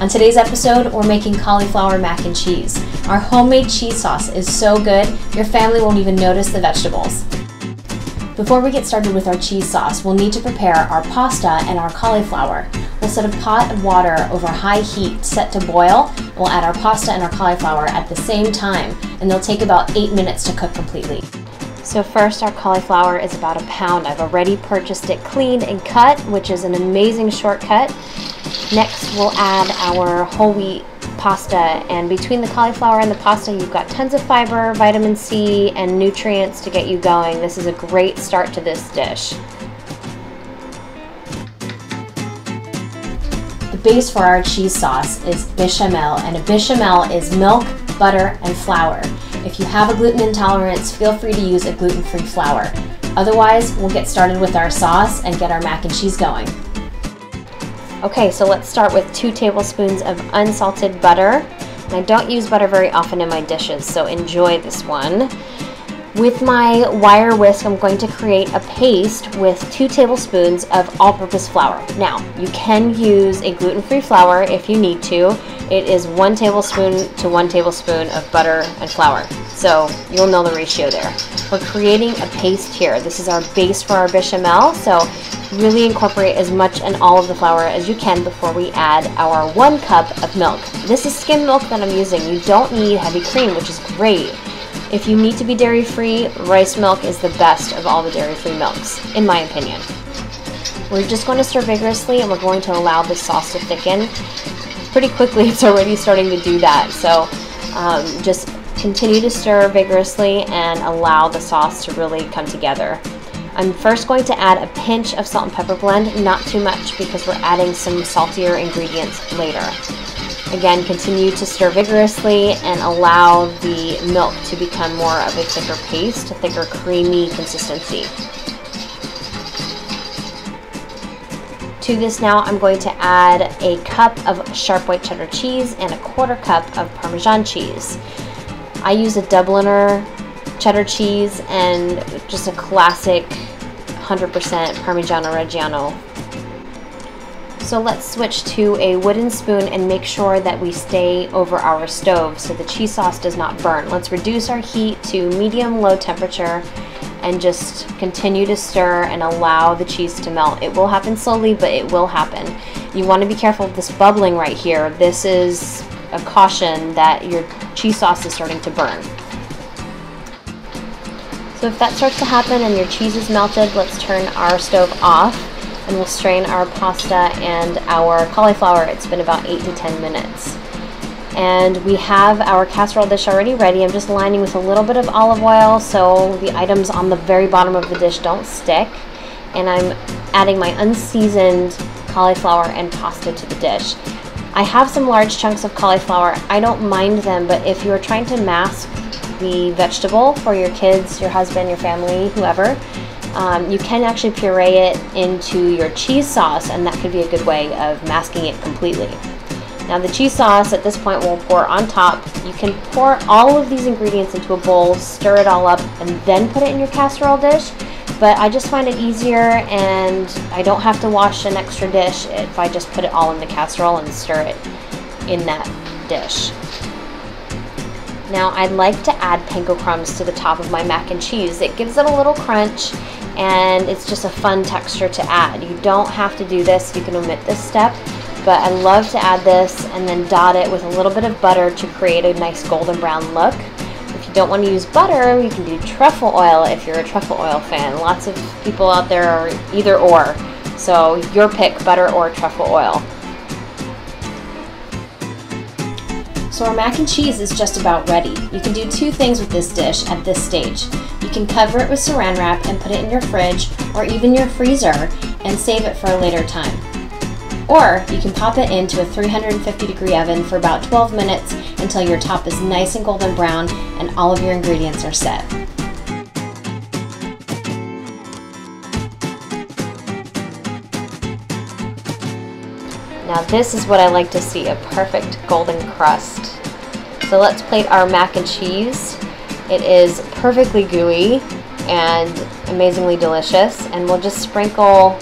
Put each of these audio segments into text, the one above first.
On today's episode, we're making cauliflower mac and cheese. Our homemade cheese sauce is so good, your family won't even notice the vegetables. Before we get started with our cheese sauce, we'll need to prepare our pasta and our cauliflower. We'll set a pot of water over high heat set to boil. We'll add our pasta and our cauliflower at the same time, and they'll take about 8 minutes to cook completely. So first, our cauliflower is about a pound. I've already purchased it cleaned and cut, which is an amazing shortcut. Next, we'll add our whole wheat pasta, and between the cauliflower and the pasta, you've got tons of fiber, vitamin C, and nutrients to get you going. This is a great start to this dish. The base for our cheese sauce is bechamel, and a bechamel is milk, butter, and flour. If you have a gluten intolerance, feel free to use a gluten-free flour. Otherwise, we'll get started with our sauce and get our mac and cheese going. Okay, so let's start with 2 tablespoons of unsalted butter. And I don't use butter very often in my dishes, so enjoy this one. With my wire whisk, I'm going to create a paste with 2 tablespoons of all-purpose flour. Now, you can use a gluten-free flour if you need to. It is 1 tablespoon to 1 tablespoon of butter and flour, so you'll know the ratio there. We're creating a paste here. This is our base for our bechamel, so really incorporate as much and all of the flour as you can before we add our 1 cup of milk. This is skim milk that I'm using. You don't need heavy cream, which is great. If you need to be dairy-free, rice milk is the best of all the dairy-free milks, in my opinion. We're just going to stir vigorously, and we're going to allow the sauce to thicken. Pretty quickly, it's already starting to do that, so just continue to stir vigorously and allow the sauce to really come together. I'm first going to add a pinch of salt and pepper blend, not too much because we're adding some saltier ingredients later. Again, continue to stir vigorously and allow the milk to become more of a thicker paste, a thicker creamy consistency. To this now, I'm going to add a cup of sharp white cheddar cheese and a 1/4 cup of parmesan cheese. I use a Dubliner cheddar cheese and just a classic 100% Parmigiano Reggiano. So let's switch to a wooden spoon and make sure that we stay over our stove so the cheese sauce does not burn. Let's reduce our heat to medium-low temperature and just continue to stir and allow the cheese to melt. It will happen slowly, but it will happen. You want to be careful of this bubbling right here. This is a caution that your cheese sauce is starting to burn. So if that starts to happen and your cheese is melted, let's turn our stove off and we'll strain our pasta and our cauliflower. It's been about 8 to 10 minutes. And we have our casserole dish already ready. I'm just lining with a little bit of olive oil so the items on the very bottom of the dish don't stick. And I'm adding my unseasoned cauliflower and pasta to the dish. I have some large chunks of cauliflower. I don't mind them, but if you're trying to mask the vegetable for your kids, your husband, your family, whoever, you can actually puree it into your cheese sauce, and that could be a good way of masking it completely. Now the cheese sauce at this point will pour on top. You can pour all of these ingredients into a bowl, stir it all up, and then put it in your casserole dish. But I just find it easier, and I don't have to wash an extra dish if I just put it all in the casserole and stir it in that dish. Now I'd like to add panko crumbs to the top of my mac and cheese. It gives it a little crunch, and it's just a fun texture to add. You don't have to do this, you can omit this step, but I love to add this and then dot it with a little bit of butter to create a nice golden brown look. If you don't want to use butter, you can do truffle oil if you're a truffle oil fan. Lots of people out there are either or, so your pick, butter or truffle oil. So our mac and cheese is just about ready. You can do 2 things with this dish at this stage. You can cover it with saran wrap and put it in your fridge or even your freezer and save it for a later time. Or you can pop it into a 350-degree oven for about 12 minutes until your top is nice and golden brown and all of your ingredients are set. Now this is what I like to see, a perfect golden crust. So let's plate our mac and cheese. It is perfectly gooey and amazingly delicious, and we'll just sprinkle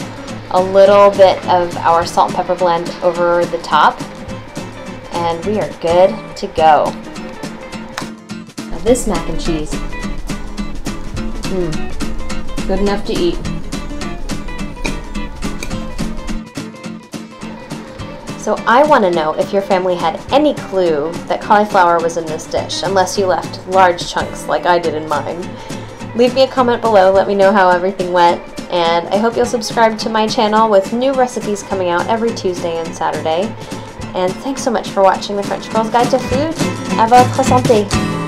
a little bit of our salt and pepper blend over the top. and we are good to go. Now this mac and cheese, good enough to eat. So I want to know if your family had any clue that cauliflower was in this dish, unless you left large chunks like I did in mine. Leave me a comment below, let me know how everything went, and I hope you'll subscribe to my channel with new recipes coming out every Tuesday and Saturday. And thanks so much for watching the French Girl's Guide to Food. À votre santé!